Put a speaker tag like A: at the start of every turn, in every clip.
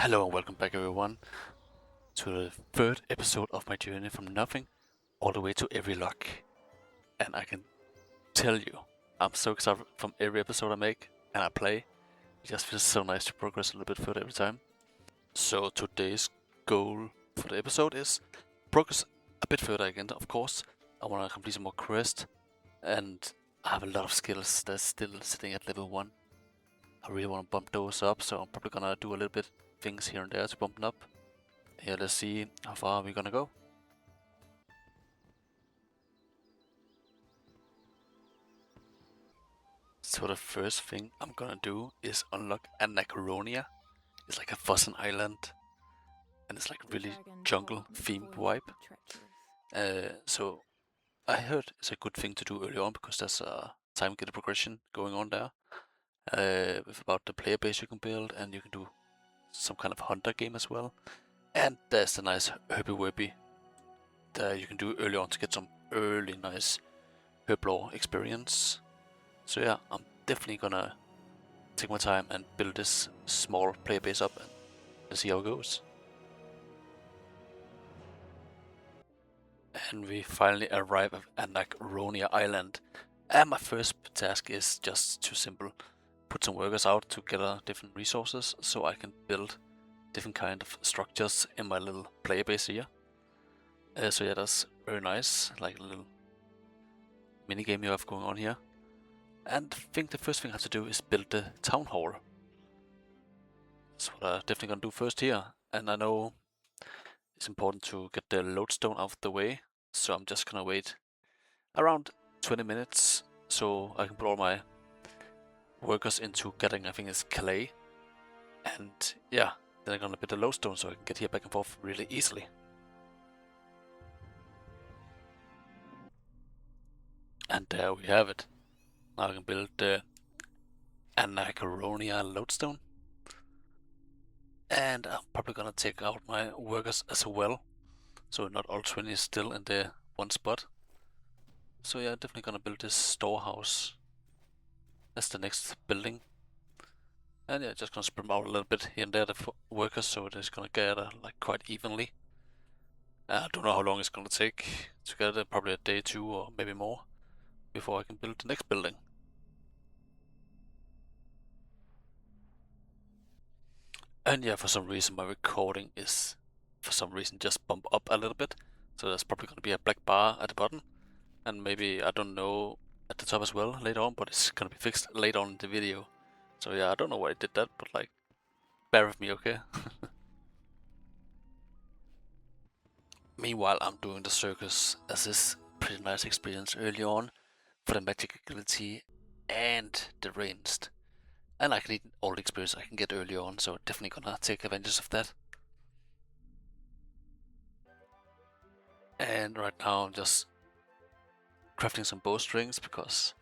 A: Hello and welcome back everyone to the third episode of my journey from nothing all the way to every luck. And I can tell you, I'm so excited from every episode I make and I play. It just feels so nice to progress a little bit further every time. So today's goal for the episode is progress a bit further again, of course. I want to complete some more quests and I have a lot of skills that's still sitting at level 1. I really want to bump those up, so I'm probably gonna do a little bit things here and there to bump them up. Here, let's see how far we're gonna go. So the first thing I'm gonna do is unlock Anachronia. It's like a frozen island, and it's like really jungle themed vibe. So I heard it's a good thing to do early on because there's a time gated progression going on there. With about the player base you can build, and you can do some kind of hunter game as well. And there's a nice herby werby that you can do early on to get some early nice herblore experience. So yeah, I'm definitely gonna take my time and build this small player base up and let's see how it goes. And we finally arrive at Anachronia Island. And my first task is just too simple. Put some workers out to gather different resources so I can build different kind of structures in my little player base here. So yeah, that's very nice, like a little mini game you have going on here. And I think the first thing I have to do is build the town hall. That's what I'm definitely gonna do first here. And I know it's important to get the lodestone out of the way, so I'm just gonna wait around 20 minutes so I can put all my workers into getting, I think it's clay. And yeah, then I'm gonna build the lodestone so I can get here back and forth really easily. And there we have it. Now I can build the Anachronia lodestone. And I'm probably gonna take out my workers as well, so not all 20 is still in the one spot. So yeah, definitely gonna build this storehouse. That's the next building. And yeah, just gonna spread them out a little bit here and there, the workers, so it is gonna gather like quite evenly. I don't know how long it's gonna take to gather, probably a day, 2, or maybe more, before I can build the next building. And yeah, for some reason my recording is, for some reason, just bump up a little bit. So there's probably gonna be a black bar at the bottom. And maybe, I don't know, at the top as well later on, but it's gonna be fixed later on in the video. So yeah, I don't know why I did that, but like, bear with me, okay? Meanwhile, I'm doing the circus as this pretty nice experience early on for the magic ability and the ranged. And I can need all the experience I can get early on, so definitely gonna take advantage of that. And right now I'm just crafting some bowstrings because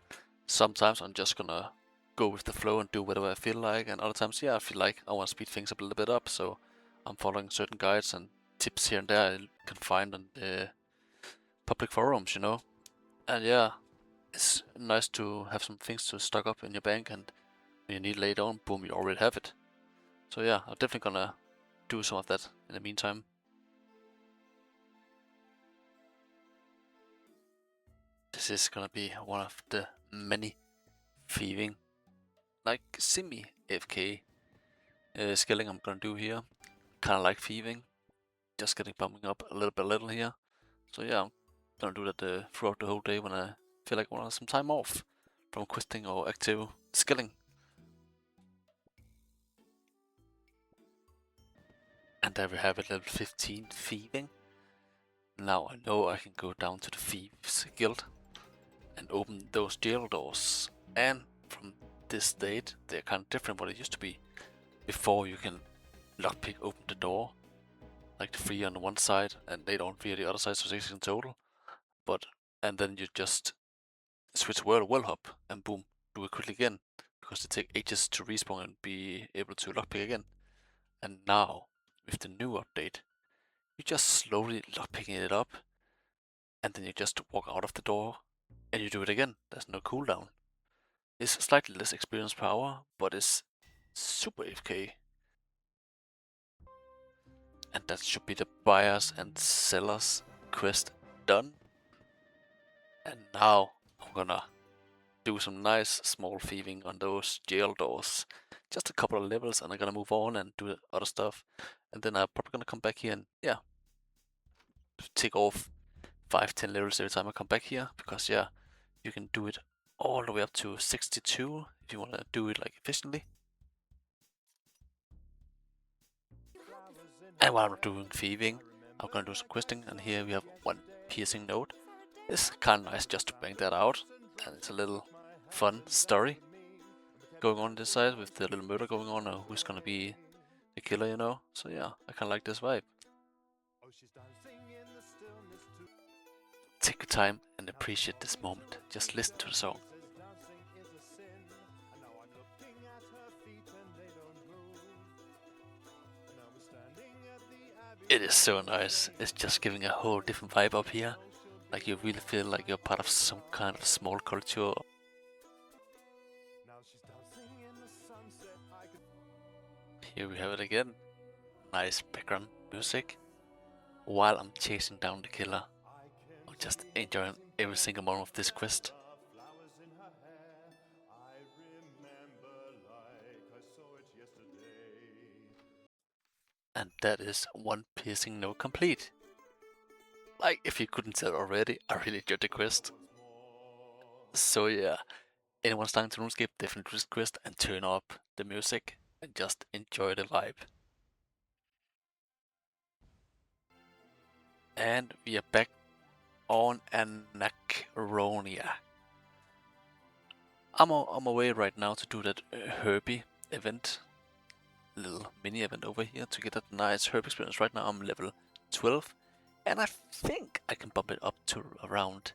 A: sometimes I'm just gonna go with the flow and do whatever I feel like, and other times, yeah, I feel like I want to speed things up a little bit up, so I'm following certain guides and tips here and there I can find on the public forums, you know. And yeah, it's nice to have some things to stock up in your bank, and when you need later on, boom, you already have it. So yeah, I'm definitely gonna do some of that in the meantime. This is gonna be one of the many thieving, like semi AFK skilling I'm gonna do here. Kinda like thieving, just getting bumping up a little here. So yeah, I'm gonna do that throughout the whole day when I feel like I want some time off from questing or active skilling. And there we have it, level 15 thieving. Now I know I can go down to the Thieves Guild and open those jail doors. And from this date, they're kind of different what it used to be. Before you can lockpick open the door, like the 3 on the one side and later on 3 on the other side, so 6 in total. And then you just switch world hop and boom, do it quickly again, because it takes ages to respawn and be able to lockpick again. And now, with the new update, you just slowly lockpicking it up, and then you just walk out of the door and you do it again. There's no cooldown. It's slightly less experience per hour, but it's super AFK. And that should be the buyers and sellers quest done. And now I'm gonna do some nice small thieving on those jail doors. Just a couple of levels and I'm gonna move on and do other stuff. And then I'm probably gonna come back here and yeah, take off 5-10 levels every time I come back here, because yeah, you can do it all the way up to 62 if you want to do it like efficiently. And while I'm doing thieving, I'm gonna do some questing, and here we have one piercing note. It's kind of nice just to bang that out, and it's a little fun story going on this side with the little murder going on, or who's gonna be the killer, you know. So yeah, I kind of like this vibe. Take your time and appreciate this moment. Just listen to the song. It is so nice. It's just giving a whole different vibe up here. Like you really feel like you're part of some kind of small culture. Here we have it again. Nice background music. While I'm chasing down the killer, I'm just enjoying every single moment of this quest. And that is one piercing note complete. Like, if you couldn't tell already, I really enjoyed the quest. So yeah, anyone starting to RuneScape, definitely do this quest and turn up the music and just enjoy the vibe. And we are back on Anachronia. I'm on my way right now to do that Herbie event. Little mini event over here to get that nice herb experience. Right now I'm level 12. And I think I can bump it up to around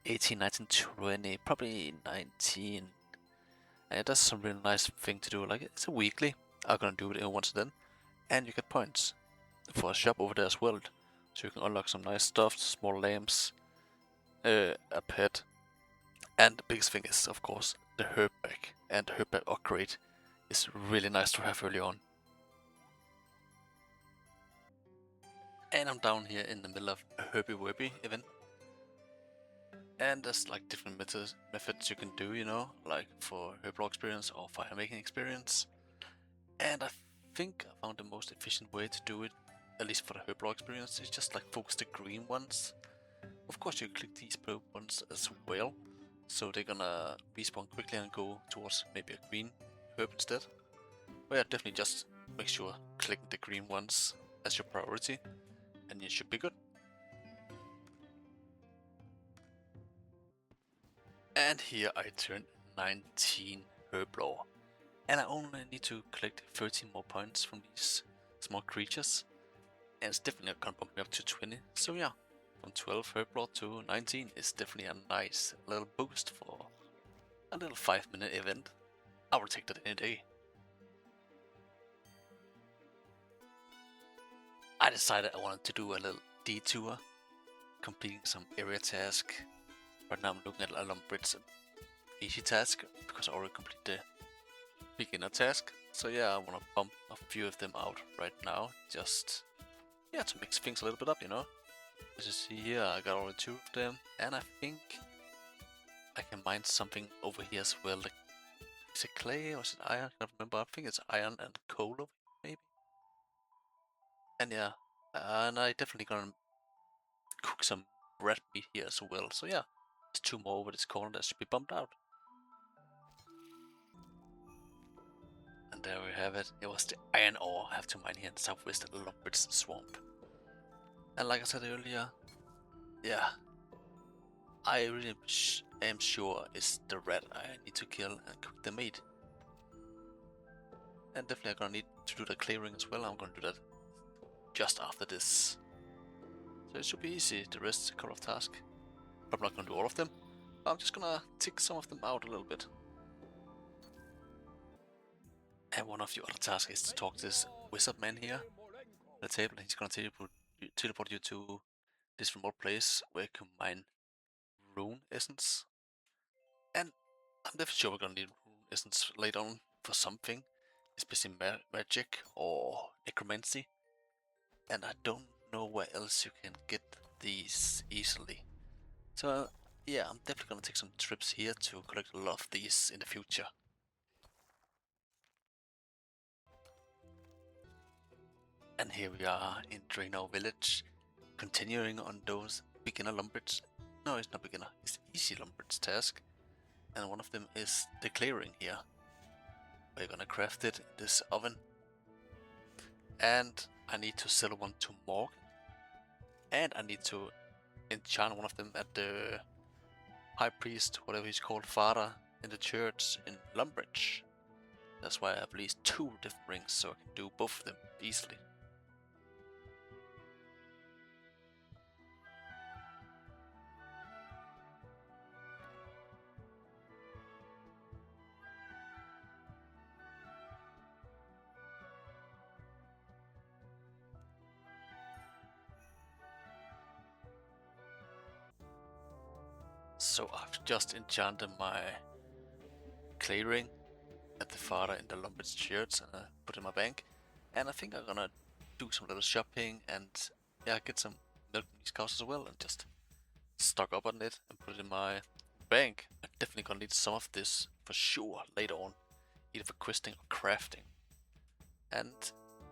A: 18, 19, 20, probably 19. And that's some really nice thing to do. Like, it's a weekly. I'm gonna do it once then. And you get points for a shop over there as well. So you can unlock some nice stuff, small lamps, a pet. And the biggest thing is, of course, the herb bag. And the herb bag upgrade is really nice to have early on. And I'm down here in the middle of a Herbie Werby event. And there's like different methods you can do, you know, like for herb experience or fire making experience. And I think I found the most efficient way to do it, at least for the herb experience, is just like focus the green ones. Of course you click these blue ones as well, so they're gonna respawn quickly and go towards maybe a green herb instead. But yeah, definitely just make sure clicking the green ones as your priority, and you should be good. And here I turned 19 herb lore, and I only need to collect 13 more points from these small creatures, and it's definitely gonna bump me up to 20. So yeah, from 12 herb lore to 19 is definitely a nice little boost for a little 5-minute event. I will take that any day. I decided I wanted to do a little detour, completing some area task. Right now I'm looking at a Lumbridge easy task because I already completed the beginner task. So yeah, I want to bump a few of them out right now, just yeah, to mix things a little bit up, you know. As you see here, I got already 2 of them, and I think I can mine something over here as well. Like, is it clay or is it iron? I can't remember. I think it's iron and coal over here, maybe. And yeah, and I definitely gonna cook some red meat here as well. So yeah, there's 2 more over this corner that should be bumped out. And there we have it. It was the iron ore I have to mine here in southwest Lumbridge Swamp. And like I said earlier, yeah, I really am sure it's the rat I need to kill and cook the meat. And definitely I'm gonna need to do the clearing as well. I'm gonna do that just after this. So it should be easy. The rest is a couple of tasks. I'm not gonna do all of them, but I'm just gonna tick some of them out a little bit. And one of the other tasks is to talk to this wizard man here at the table. He's gonna teleport you to this remote place where you can mine rune essence. And I'm definitely sure we're gonna need rune essence later on for something, especially magic or necromancy. and I don't know where else you can get these easily. So yeah, I'm definitely gonna take some trips here to collect a lot of these in the future. And here we are in Drano Village, continuing on those beginner lumberts. No, it's not beginner, it's easy lumberts task. And one of them is the clearing here. We're gonna craft it in this oven. And I need to sell one to Morgan. And I need to enchant one of them at the high priest, whatever he's called, father, in the church in Lumbridge. That's why I have at least 2 different rings, so I can do both of them easily. So I've just enchanted my clay ring at the father in the Lumbridge church and I put it in my bank. And I think I'm gonna do some little shopping and yeah, get some milk from these cows as well and just stock up on it and put it in my bank. I'm definitely gonna need some of this for sure later on, either for questing or crafting. And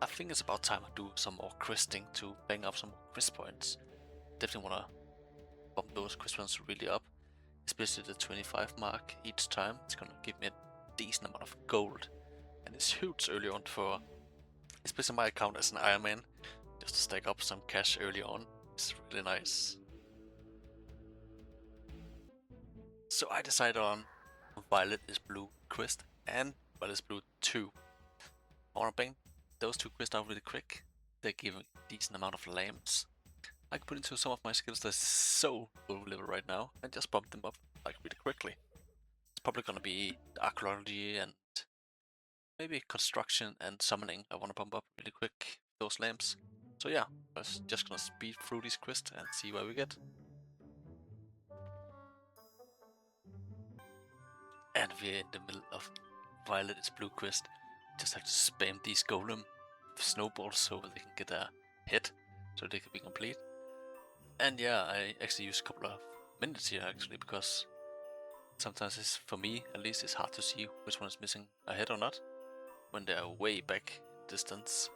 A: I think it's about time I do some more questing to bang up some more quest points. Definitely wanna bump those quest points really up, especially the 25 mark each time. It's gonna give me a decent amount of gold, and it's huge early on for, especially my account as an Ironman, just to stack up some cash early on. It's really nice. So I decided on Violet is Blue quest and Violet is Blue 2. I wanna bang those 2 quests out really quick. They give a decent amount of lamps. I can put into some of my skills that's so low level right now and just bump them up like really quickly. It's probably gonna be Archaeology and maybe Construction and Summoning. I wanna bump up really quick those lamps. So yeah, I was just gonna speed through these quests and see what we get. And we're in the middle of Violet is Blue quest. Just have to spam these golem snowballs so they can get a hit, so they can be complete. And yeah, I actually use a couple of minutes here actually, because sometimes it's, for me at least, it's hard to see which one is missing a head or not when they're way back distance.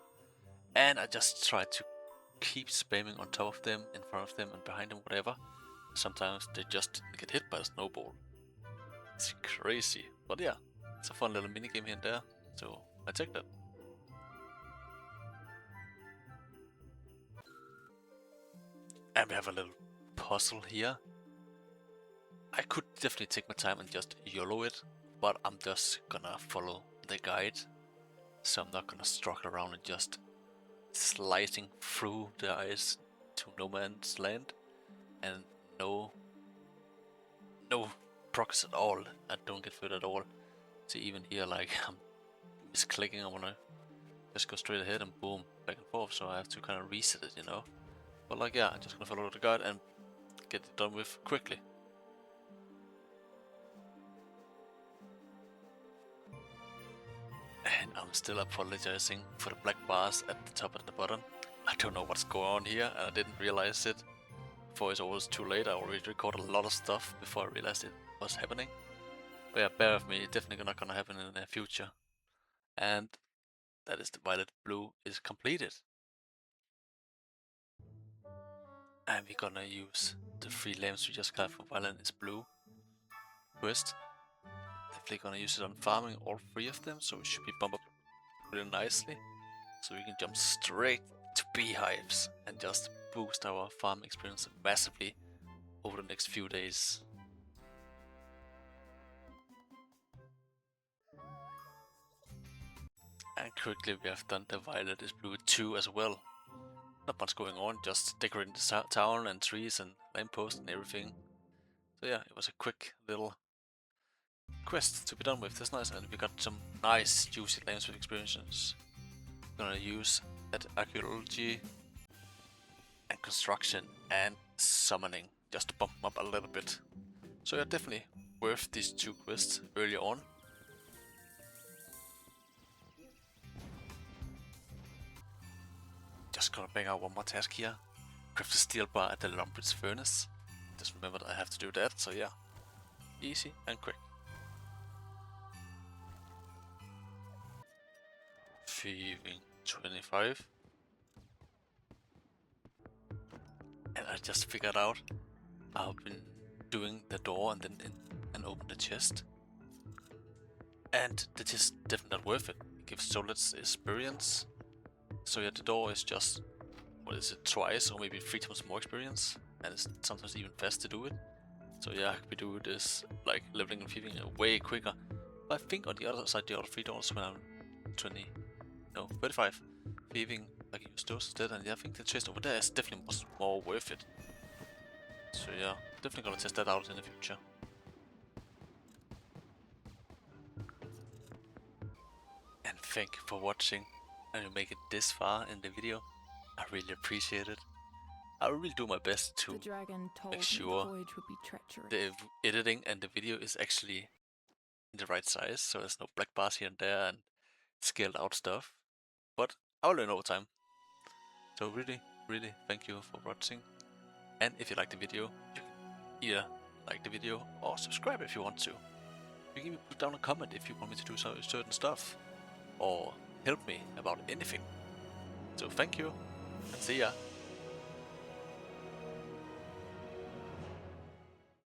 A: And I just try to keep spamming on top of them, in front of them and behind them, whatever. Sometimes they just didn't get hit by a snowball. It's crazy, but yeah, it's a fun little mini game here and there, so I take that. And we have a little puzzle here. I could definitely take my time and just YOLO it, but I'm just gonna follow the guide. So I'm not gonna struggle around and just slicing through the ice to no man's land and no progress at all. I don't get further at all. See, even here, like, I'm misclicking, I wanna just go straight ahead and boom, back and forth, so I have to kind of reset it, you know. But like, yeah, I'm just gonna follow the guide and get it done with quickly. And I'm still apologizing for the black bars at the top and the bottom. I don't know what's going on here, and I didn't realize it before it's always too late. I already recorded a lot of stuff before I realized it was happening. But yeah, bear with me, it's definitely not gonna happen in the future. And that is the Violet Blue is completed. And we're gonna use the 3 lamps we just got for Violet is Blue quest. Definitely gonna use it on farming all 3 of them, so it should be bumped up really nicely. So we can jump straight to beehives and just boost our farm experience massively over the next few days. And quickly we have done the Violet is Blue 2 as well. Not much going on, just decorating the town and trees and lampposts and everything. So yeah, it was a quick little quest to be done with. That's nice, and we got some nice juicy lamps with experiences. We're gonna use that Archaeology and Construction and Summoning just to bump them up a little bit. So yeah, definitely worth these 2 quests early on. just gonna bang out one more task here. Craft the steel bar at the Lumbridge furnace. Just remember that I have to do that, so yeah. Easy and quick. Thieving 25. And I just figured out I've been doing the door and then and open the chest. And the chest definitely not worth it. It gives so little experience. So yeah, the door is just, what is it, twice or maybe 3 times more experience. And it's sometimes even fast to do it. So yeah, we do this like leveling and thieving way quicker. But I think on the other side, the other 3 doors when I'm 35 thieving, I can use those instead. And yeah, I think the chest over there is definitely much more worth it. So yeah, definitely gonna test that out in the future. And thank you for watching, and you make it this far in the video. I really appreciate it. I will really do my best to make sure the editing and the video is actually in the right size, so there's no black bars here and there and scaled out stuff. But I will learn over time. So really thank you for watching. And if you like the video, you can either like the video or subscribe if you want to. You can even put down a comment if you want me to do certain stuff, or help me about anything. So thank you, and see ya.